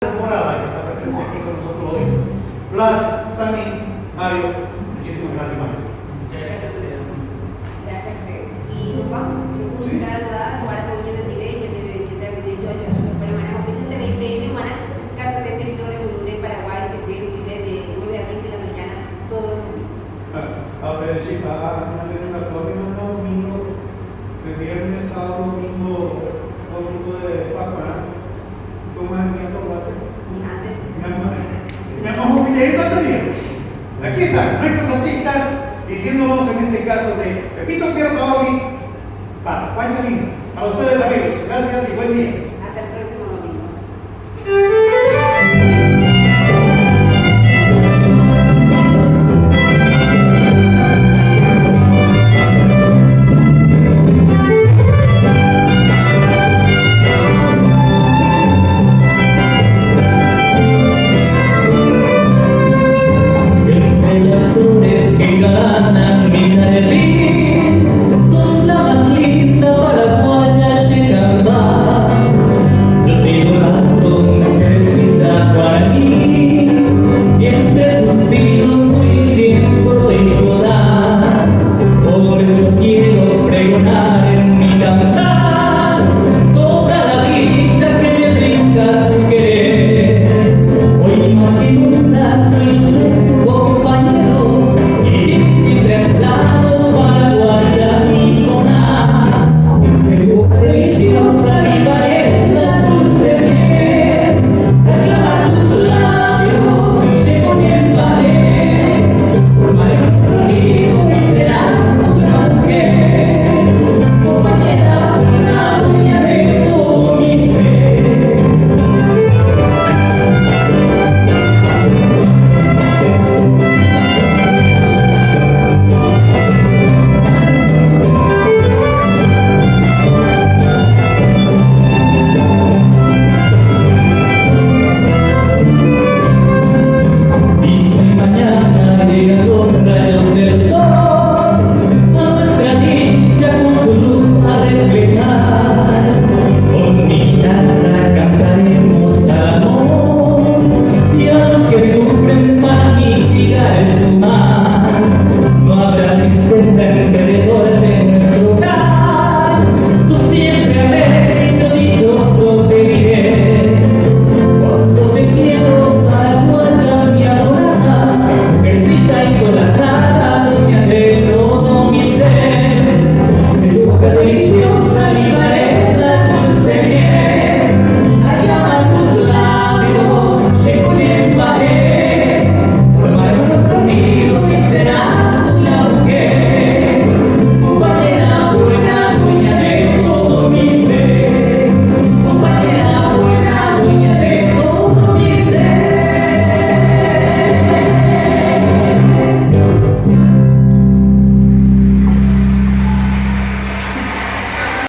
Morada, que está presente aquí con nosotros hoy. Blas, Sammy, Mario, muchísimas gracias, Mario. Muchas gracias. Gracias, Andrés. Y nos vamos. Vamos a llegar a la Guara Coña de Tibet, que te agradezco a Dios. Pero manejamos Vicente 20 Guara, cada territorio de Honduras, Paraguay, que tiene Tibet de 9 a 20 de la mañana, todos los domingos. A ver si va a tener una torre, domingo, de viernes, sábado, domingo, domingo de Pascua. ¿Cómo es el tiempo? Mi amor, Miguelito Antonio. Aquí están nuestros artistas diciéndonos en este caso de Pepito Pierro Paoli para Juan Lindo. A ustedes, amigos, gracias y buen día.